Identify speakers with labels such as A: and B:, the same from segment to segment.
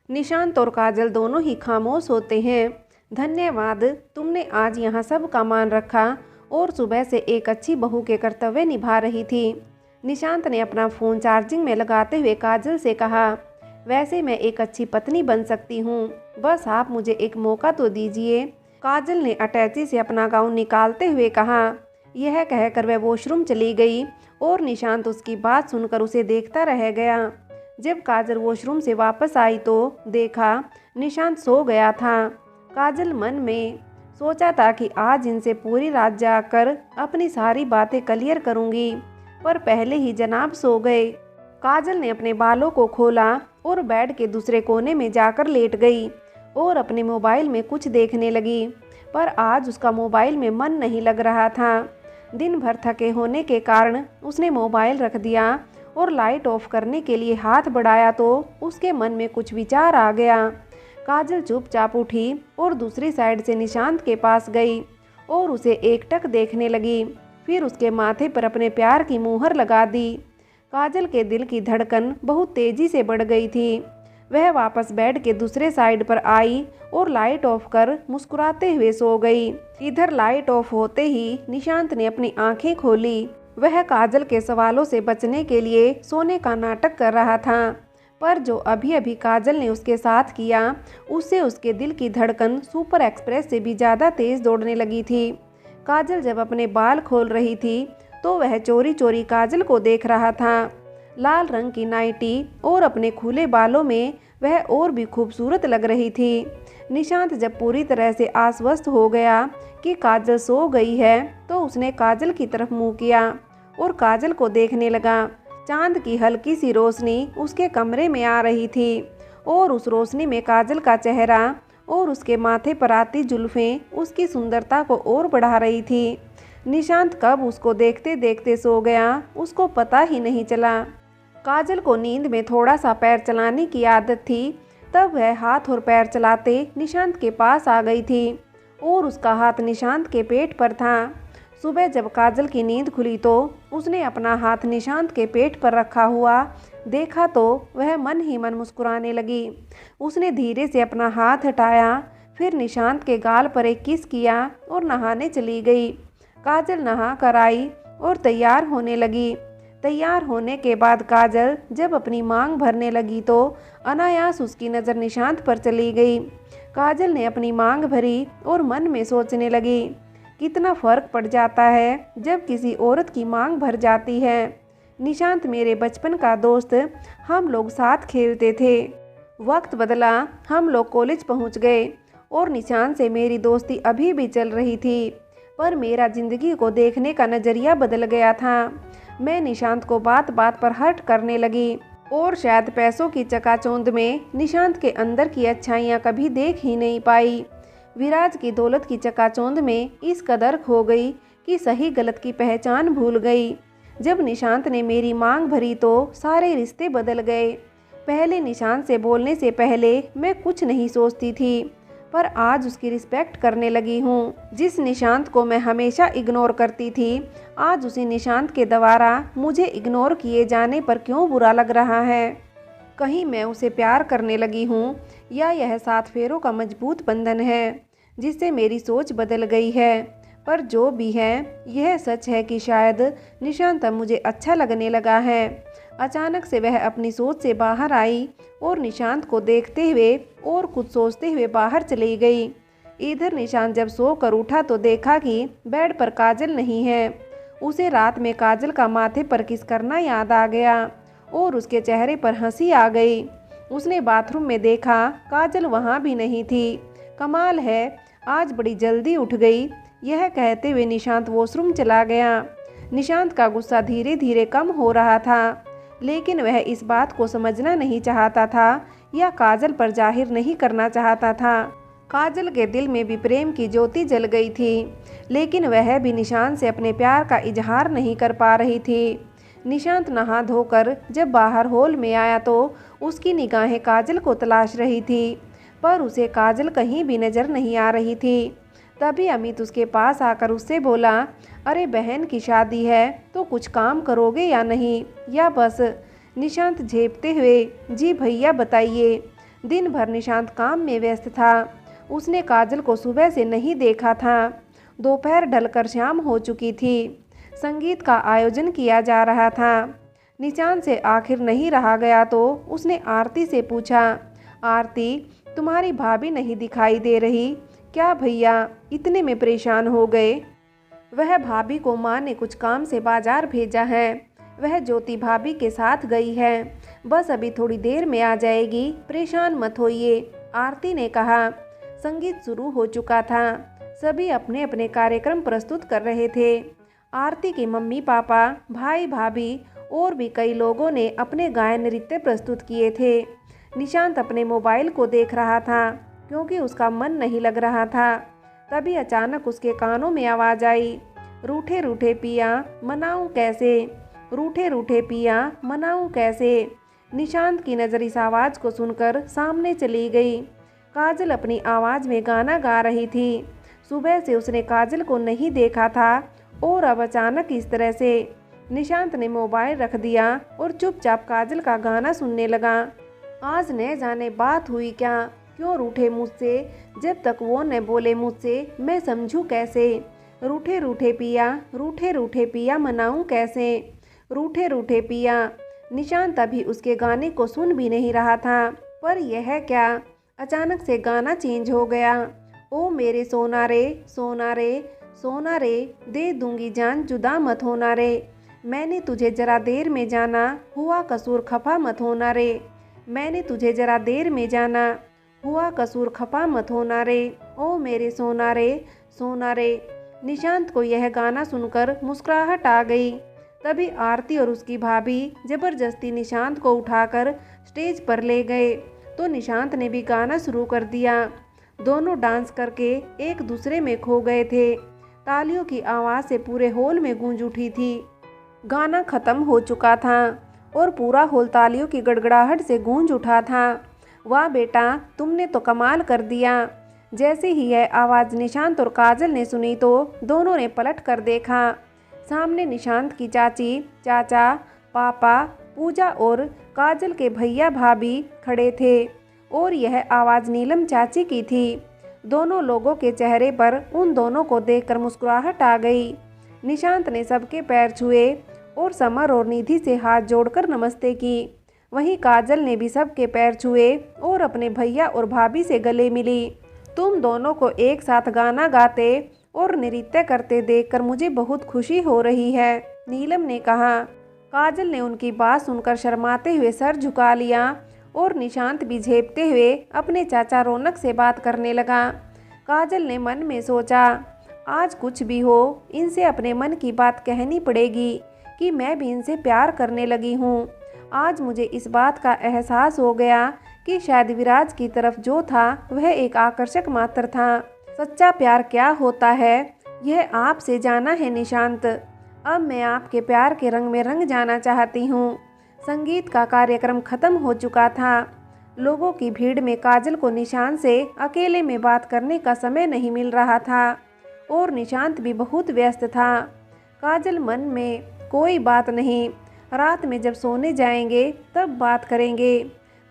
A: निशांत और काजल दोनों ही खामोश होते हैं। धन्यवाद, तुमने आज यहाँ सब का मान रखा और सुबह से एक अच्छी बहू के कर्तव्य निभा रही थी। निशांत ने अपना फ़ोन चार्जिंग में लगाते हुए काजल से कहा, वैसे मैं एक अच्छी पत्नी बन सकती हूँ, बस आप मुझे एक मौका तो दीजिए। काजल ने अटैची से अपना गाउन निकालते हुए कहा। यह कहकर वह वॉशरूम चली गई और निशांत उसकी बात सुनकर उसे देखता रह गया। जब काजल वॉशरूम से वापस आई तो देखा निशांत सो गया था। काजल मन में सोचा था कि आज इनसे पूरी रात जाकर अपनी सारी बातें क्लियर करूंगी, पर पहले ही जनाब सो गए। काजल ने अपने बालों को खोला और बेड के दूसरे कोने में जाकर लेट गई और अपने मोबाइल में कुछ देखने लगी, पर आज उसका मोबाइल में मन नहीं लग रहा था। दिन भर थके होने के कारण उसने मोबाइल रख दिया और लाइट ऑफ करने के लिए हाथ बढ़ाया तो उसके मन में कुछ विचार आ गया। काजल चुपचाप उठी और दूसरी साइड से निशांत के पास गई और उसे एकटक देखने लगी, फिर उसके माथे पर अपने प्यार की मुहर लगा दी। काजल के दिल की धड़कन बहुत तेजी से बढ़ गई थी। वह वापस बेड के दूसरे साइड पर आई और लाइट ऑफ कर मुस्कुराते हुए सो गई। इधर लाइट ऑफ होते ही निशांत ने अपनी आंखें खोली। वह काजल के सवालों से बचने के लिए सोने का नाटक कर रहा था, पर जो अभी अभी काजल ने उसके साथ किया उससे उसके दिल की धड़कन सुपर एक्सप्रेस से भी ज़्यादा तेज दौड़ने लगी थी। काजल जब अपने बाल खोल रही थी तो वह चोरी चोरी काजल को देख रहा था। लाल रंग की नाइटी और अपने खुले बालों में वह और भी खूबसूरत लग रही थी। निशांत जब पूरी तरह से आश्वस्त हो गया कि काजल सो गई है तो उसने काजल की तरफ मुँह किया और काजल को देखने लगा। चांद की हल्की सी रोशनी उसके कमरे में आ रही थी और उस रोशनी में काजल का चेहरा और उसके माथे पर आती जुल्फें उसकी सुंदरता को और बढ़ा रही थी। निशांत कब उसको देखते देखते सो गया उसको पता ही नहीं चला। काजल को नींद में थोड़ा सा पैर चलाने की आदत थी, तब वह हाथ और पैर चलाते निशांत के पास आ गई थी और उसका हाथ निशांत के पेट पर था। सुबह जब काजल की नींद खुली तो उसने अपना हाथ निशांत के पेट पर रखा हुआ देखा तो वह मन ही मन मुस्कुराने लगी। उसने धीरे से अपना हाथ हटाया, फिर निशांत के गाल पर एक किस किया और नहाने चली गई। काजल नहा कर आई और तैयार होने लगी। तैयार होने के बाद काजल जब अपनी मांग भरने लगी तो अनायास उसकी नज़र निशांत पर चली गई। काजल ने अपनी मांग भरी और मन में सोचने लगी, कितना फ़र्क पड़ जाता है जब किसी औरत की मांग भर जाती है। निशांत मेरे बचपन का दोस्त, हम लोग साथ खेलते थे। वक्त बदला, हम लोग कॉलेज पहुंच गए और निशांत से मेरी दोस्ती अभी भी चल रही थी, पर मेरा ज़िंदगी को देखने का नज़रिया बदल गया था। मैं निशांत को बात बात पर हर्ट करने लगी और शायद पैसों की चकाचौंध में निशांत के अंदर की अच्छाइयाँ कभी देख ही नहीं पाई। विराज की दौलत की चकाचौंध में इस कदर खो गई कि सही गलत की पहचान भूल गई। जब निशांत ने मेरी मांग भरी तो सारे रिश्ते बदल गए। पहले निशांत से बोलने से पहले मैं कुछ नहीं सोचती थी, पर आज उसकी रिस्पेक्ट करने लगी हूँ। जिस निशांत को मैं हमेशा इग्नोर करती थी, आज उसी निशांत के द्वारा मुझे इग्नोर किए जाने पर क्यों बुरा लग रहा है। कहीं मैं उसे प्यार करने लगी हूँ या यह 7 फेरों का मजबूत बंधन है जिससे मेरी सोच बदल गई है। पर जो भी है, यह सच है कि शायद निशांत अब मुझे अच्छा लगने लगा है। अचानक से वह अपनी सोच से बाहर आई और निशांत को देखते हुए और कुछ सोचते हुए बाहर चली गई। इधर निशांत जब सोकर उठा तो देखा कि बेड पर काजल नहीं है। उसे रात में काजल का माथे पर किस करना याद आ गया और उसके चेहरे पर हंसी आ गई। उसने बाथरूम में देखा, काजल वहाँ भी नहीं थी। कमाल है, आज बड़ी जल्दी उठ गई। यह कहते हुए निशांत वॉशरूम चला गया। निशांत का गुस्सा धीरे धीरे कम हो रहा था, लेकिन वह इस बात को समझना नहीं चाहता था या काजल पर जाहिर नहीं करना चाहता था। काजल के दिल में भी प्रेम की ज्योति जल गई थी, लेकिन वह भी निशांत से अपने प्यार का इजहार नहीं कर पा रही थी। निशांत नहा धोकर जब बाहर हॉल में आया तो उसकी निगाहें काजल को तलाश रही थी, पर उसे काजल कहीं भी नज़र नहीं आ रही थी। तभी अमित उसके पास आकर उससे बोला, अरे बहन की शादी है तो कुछ काम करोगे या नहीं, या बस। निशांत झेपते हुए, जी भैया बताइए। दिन भर निशांत काम में व्यस्त था। उसने काजल को सुबह से नहीं देखा था। दोपहर ढलकर शाम हो चुकी थी। संगीत का आयोजन किया जा रहा था। निशांत से आखिर नहीं रहा गया तो उसने आरती से पूछा, आरती, तुम्हारी भाभी नहीं दिखाई दे रही क्या? भैया इतने में परेशान हो गए। वह भाभी को माँ ने कुछ काम से बाजार भेजा है। वह ज्योति भाभी के साथ गई है। बस अभी थोड़ी देर में आ जाएगी, परेशान मत होइए, आरती ने कहा। संगीत शुरू हो चुका था। सभी अपने अपने कार्यक्रम प्रस्तुत कर रहे थे। आरती के मम्मी पापा, भाई भाभी और भी कई लोगों ने अपने गायन नृत्य प्रस्तुत किए थे। निशांत अपने मोबाइल को देख रहा था क्योंकि उसका मन नहीं लग रहा था। तभी अचानक उसके कानों में आवाज़ आई, रूठे रूठे पिया मनाऊं कैसे, रूठे रूठे पिया मनाऊं कैसे। निशांत की नज़र इस आवाज़ को सुनकर सामने चली गई। काजल अपनी आवाज़ में गाना गा रही थी। सुबह से उसने काजल को नहीं देखा था और अब अचानक इस तरह से। निशांत ने मोबाइल रख दिया और चुपचाप काजल का गाना सुनने लगा। आज न जाने बात हुई क्या, क्यों रूठे मुझसे, जब तक वो न बोले मुझसे मैं समझूं कैसे। रूठे रूठे पिया, रूठे रूठे पिया मनाऊं कैसे, रूठे रूठे पिया। निशांत अभी उसके गाने को सुन भी नहीं रहा था, पर यह क्या, अचानक से गाना चेंज हो गया। ओ मेरे सोना रे, सोना रे, सोना रे, दे दूंगी जान जुदा मत होना रे। मैंने तुझे जरा देर में जाना, हुआ कसूर खफा मत होना रे। मैंने तुझे जरा देर में जाना, हुआ कसूर खफा मत होना रे। ओ मेरे सोना रे, सोना रे। निशांत को यह गाना सुनकर मुस्कुराहट आ गई। तभी आरती और उसकी भाभी जबरदस्ती निशांत को उठाकर स्टेज पर ले गए तो निशांत ने भी गाना शुरू कर दिया। दोनों डांस करके एक दूसरे में खो गए थे। तालियों की आवाज़ से पूरे हॉल में गूंज उठी थी। गाना खत्म हो चुका था और पूरा हॉल तालियों की गड़गड़ाहट से गूंज उठा था। वाह बेटा, तुमने तो कमाल कर दिया। जैसे ही यह आवाज़ निशांत और काजल ने सुनी तो दोनों ने पलट कर देखा। सामने निशांत की चाची, चाचा, पापा, पूजा और काजल के भैया भाभी खड़े थे और यह आवाज़ नीलम चाची की थी। दोनों लोगों के चेहरे पर उन दोनों को देखकर मुस्कुराहट आ गई। निशांत ने सबके पैर छुए और समर और निधि से हाथ जोड़कर नमस्ते की। वहीं काजल ने भी सबके पैर छुए और अपने भैया और भाभी से गले मिली। तुम दोनों को एक साथ गाना गाते और नृत्य करते देखकर मुझे बहुत खुशी हो रही है, नीलम ने कहा। काजल ने उनकी बात सुनकर शर्माते हुए सर झुका लिया और निशांत भी झेपते हुए अपने चाचा रौनक से बात करने लगा। काजल ने मन में सोचा, आज कुछ भी हो इनसे अपने मन की बात कहनी पड़ेगी कि मैं भी इनसे प्यार करने लगी हूँ। आज मुझे इस बात का एहसास हो गया कि शायद विराज की तरफ जो था वह एक आकर्षक मात्र था। सच्चा प्यार क्या होता है यह आपसे जाना है निशांत। अब मैं आपके प्यार के रंग में रंग जाना चाहती हूँ। संगीत का कार्यक्रम खत्म हो चुका था। लोगों की भीड़ में काजल को निशांत से अकेले में बात करने का समय नहीं मिल रहा था और निशांत भी बहुत व्यस्त था। काजल मन में, कोई बात नहीं, रात में जब सोने जाएंगे तब बात करेंगे,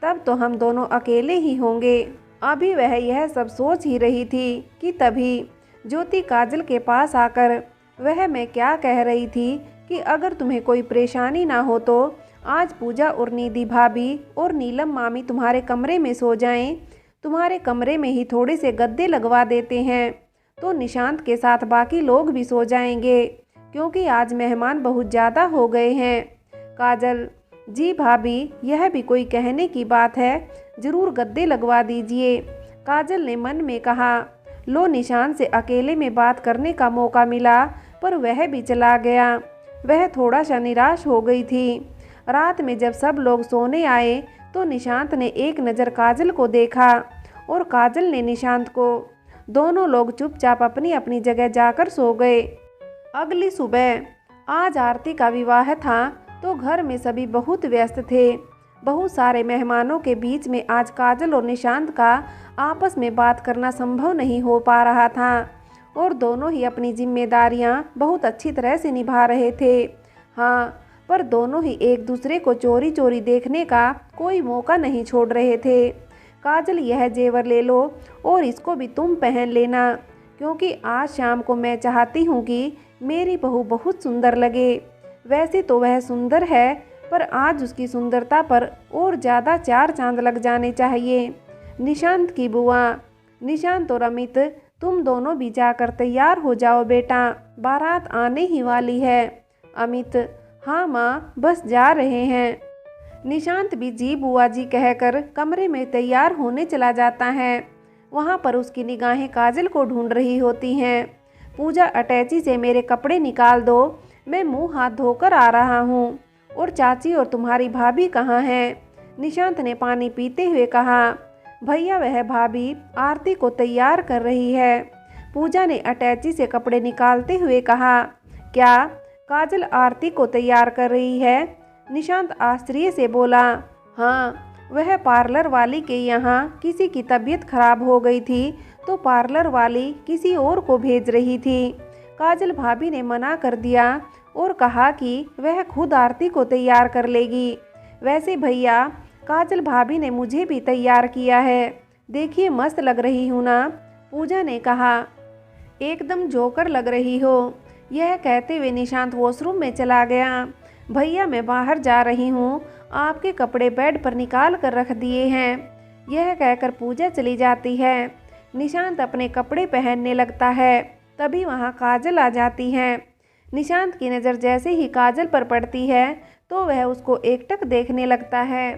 A: तब तो हम दोनों अकेले ही होंगे। अभी वह यह सब सोच ही रही थी कि तभी ज्योति काजल के पास आकर वह मैं क्या कह रही थी कि अगर तुम्हें कोई परेशानी ना हो तो आज पूजा और निधि भाभी और नीलम मामी तुम्हारे कमरे में सो जाएं। तुम्हारे कमरे में ही थोड़े से गद्दे लगवा देते हैं तो निशांत के साथ बाकी लोग भी सो जाएंगे, क्योंकि आज मेहमान बहुत ज़्यादा हो गए हैं। काजल, जी भाभी, यह भी कोई कहने की बात है, ज़रूर गद्दे लगवा दीजिए, काजल ने मन में कहा। लो, निशांत से अकेले में बात करने का मौका मिला पर वह भी चला गया। वह थोड़ा सा निराश हो गई थी। रात में जब सब लोग सोने आए तो निशांत ने एक नज़र काजल को देखा और काजल ने निशांत को। दोनों लोग चुपचाप अपनी अपनी जगह जाकर सो गए। अगली सुबह आज आरती का विवाह था तो घर में सभी बहुत व्यस्त थे। बहुत सारे मेहमानों के बीच में आज काजल और निशांत का आपस में बात करना संभव नहीं हो पा रहा था और दोनों ही अपनी जिम्मेदारियां बहुत अच्छी तरह से निभा रहे थे। हाँ, पर दोनों ही एक दूसरे को चोरी चोरी देखने का कोई मौका नहीं छोड़ रहे थे। काजल यह जेवर ले लो और इसको भी तुम पहन लेना, क्योंकि आज शाम को मैं चाहती हूँ कि मेरी बहू बहुत सुंदर लगे। वैसे तो वह सुंदर है, पर आज उसकी सुंदरता पर और ज़्यादा 4 चांद लग जाने चाहिए। निशांत की बुआ, निशांत और अमित, तुम दोनों भी जाकर तैयार हो जाओ बेटा, बारात आने ही वाली है। अमित, हाँ माँ, बस जा रहे हैं। निशांत भी जी बुआ जी कहकर कमरे में तैयार होने चला जाता है। वहाँ पर उसकी निगाहें काजल को ढूंढ रही होती हैं। पूजा, अटैची से मेरे कपड़े निकाल दो, मैं मुंह हाथ धोकर आ रहा हूँ। और चाची और तुम्हारी भाभी कहाँ हैं? निशांत ने पानी पीते हुए कहा। भैया, वह भाभी आरती को तैयार कर रही है। पूजा ने अटैची से कपड़े निकालते हुए कहा। क्या काजल आरती को तैयार कर रही है? निशांत आश्चर्य से बोला। हाँ, वह पार्लर वाली के यहाँ किसी की तबीयत खराब हो गई थी, तो पार्लर वाली किसी और को भेज रही थी। काजल भाभी ने मना कर दिया और कहा कि वह खुद आरती को तैयार कर लेगी। वैसे भैया, काजल भाभी ने मुझे भी तैयार किया है, देखिए मस्त लग रही हूँ ना? पूजा ने कहा। एकदम जोकर लग रही हो। यह कहते हुए निशांत वॉशरूम में चला गया। भैया, मैं बाहर जा रही हूँ, आपके कपड़े बेड पर निकाल कर रख दिए हैं। यह कहकर पूजा चली जाती है। निशांत अपने कपड़े पहनने लगता है, तभी वहाँ काजल आ जाती है। निशांत की नज़र जैसे ही काजल पर पड़ती है तो वह उसको एकटक देखने लगता है।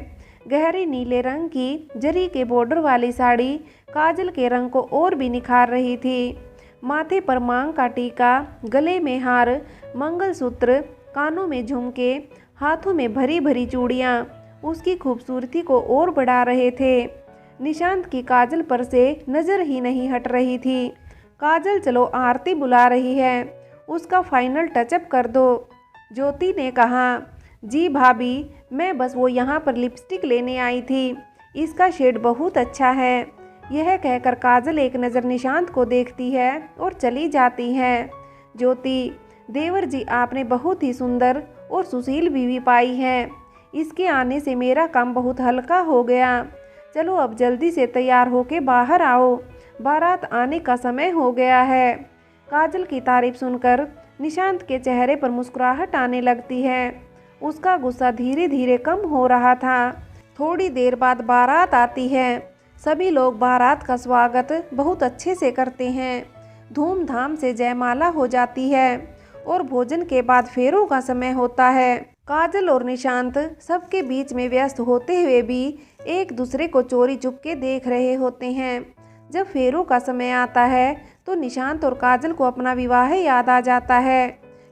A: गहरे नीले रंग की जरी के बॉर्डर वाली साड़ी काजल के रंग को और भी निखार रही थी। माथे पर मांग का टीका, गले में हार, मंगलसूत्र, कानों में झुमके, हाथों में भरी भरी चूड़ियाँ उसकी खूबसूरती को और बढ़ा रहे थे। निशांत की काजल पर से नज़र ही नहीं हट रही थी। काजल, चलो आरती बुला रही है, उसका फाइनल टचअप कर दो। ज्योति ने कहा। जी भाभी, मैं बस वो यहाँ पर लिपस्टिक लेने आई थी, इसका शेड बहुत अच्छा है। यह कहकर काजल एक नज़र निशांत को देखती है और चली जाती है। ज्योति, देवर जी, आपने बहुत ही सुंदर और सुशील बीवी पाई है। इसके आने से मेरा काम बहुत हल्का हो गया। चलो अब जल्दी से तैयार होके बाहर आओ, बारात आने का समय हो गया है। काजल की तारीफ सुनकर निशांत के चेहरे पर मुस्कुराहट आने लगती है। उसका गुस्सा धीरे धीरे कम हो रहा था। थोड़ी देर बाद बारात आती है। सभी लोग बारात का स्वागत बहुत अच्छे से करते हैं। धूमधाम से जयमाला हो जाती है और भोजन के बाद फेरों का समय होता है। काजल और निशांत सबके बीच में व्यस्त होते हुए भी एक दूसरे को चोरी चुपके देख रहे होते हैं। जब फेरों का समय आता है तो निशांत और काजल को अपना विवाह याद आ जाता है,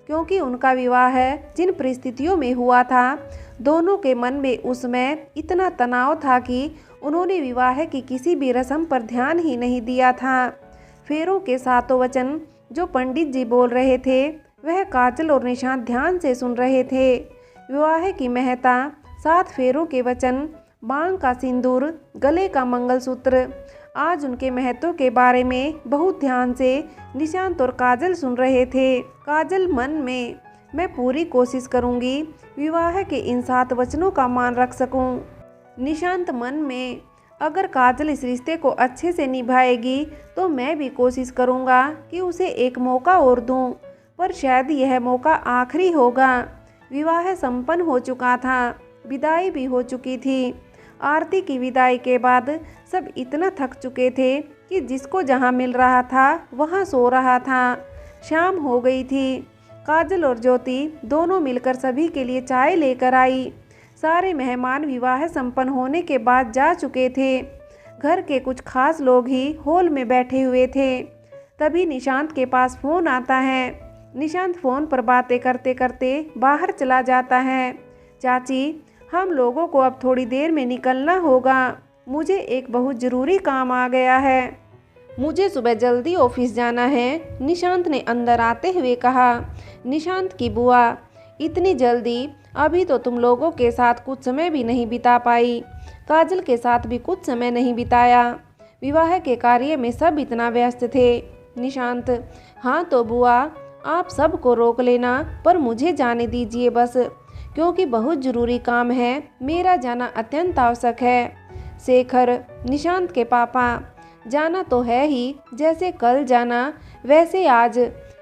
A: क्योंकि उनका विवाह जिन परिस्थितियों में हुआ था, दोनों के मन में उसमें इतना तनाव था कि उन्होंने विवाह की किसी भी रस्म पर ध्यान ही नहीं दिया था। फेरों के सातों वचन जो पंडित जी बोल रहे थे, वह काजल और निशांत ध्यान से सुन रहे थे। विवाह की महत्ता, 7 फेरों के वचन, मांग का सिंदूर, गले का मंगलसूत्र, आज उनके महत्व के बारे में बहुत ध्यान से निशांत और काजल सुन रहे थे। काजल मन में, मैं पूरी कोशिश करूंगी विवाह के इन 7 वचनों का मान रख सकूं। निशांत मन में, अगर काजल इस रिश्ते को अच्छे से निभाएगी तो मैं भी कोशिश करूंगा कि उसे एक मौका और दूं, पर शायद यह मौका आखिरी होगा। विवाह संपन्न हो चुका था, विदाई भी हो चुकी थी। आरती की विदाई के बाद सब इतना थक चुके थे कि जिसको जहां मिल रहा था वहां सो रहा था। शाम हो गई थी। काजल और ज्योति दोनों मिलकर सभी के लिए चाय लेकर आई। सारे मेहमान विवाह संपन्न होने के बाद जा चुके थे। घर के कुछ खास लोग ही हॉल में बैठे हुए थे। तभी निशांत के पास फ़ोन आता है। निशांत फ़ोन पर बातें करते करते बाहर चला जाता है। चाची, हम लोगों को अब थोड़ी देर में निकलना होगा, मुझे एक बहुत ज़रूरी काम आ गया है। मुझे सुबह जल्दी ऑफिस जाना है, निशांत ने अंदर आते हुए कहा। निशांत की बुआ, इतनी जल्दी? अभी तो तुम लोगों के साथ कुछ समय भी नहीं बिता पाई, काजल के साथ भी कुछ समय नहीं बिताया, विवाह के कार्य में सब इतना व्यस्त थे। निशांत, हाँ तो बुआ, आप सबको रोक लेना, पर मुझे जाने दीजिए बस, क्योंकि बहुत ज़रूरी काम है, मेरा जाना अत्यंत आवश्यक है। शेखर, निशांत के पापा, जाना तो है ही, जैसे कल जाना वैसे आज,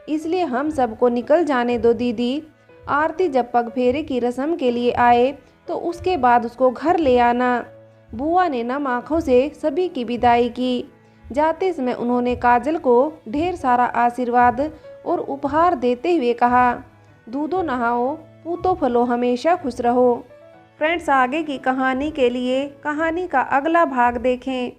A: इसलिए हम सबको निकल जाने दो दीदी। आरती जब पग फेरे की रस्म के लिए आए तो उसके बाद उसको घर ले आना। बुआ ने नम आँखों से सभी की विदाई की। जाते समय उन्होंने काजल को ढेर सारा आशीर्वाद और उपहार देते हुए कहा, दूधो नहाओ, पूतो फलो, हमेशा खुश रहो। फ्रेंड्स, आगे की कहानी के लिए कहानी का अगला भाग देखें।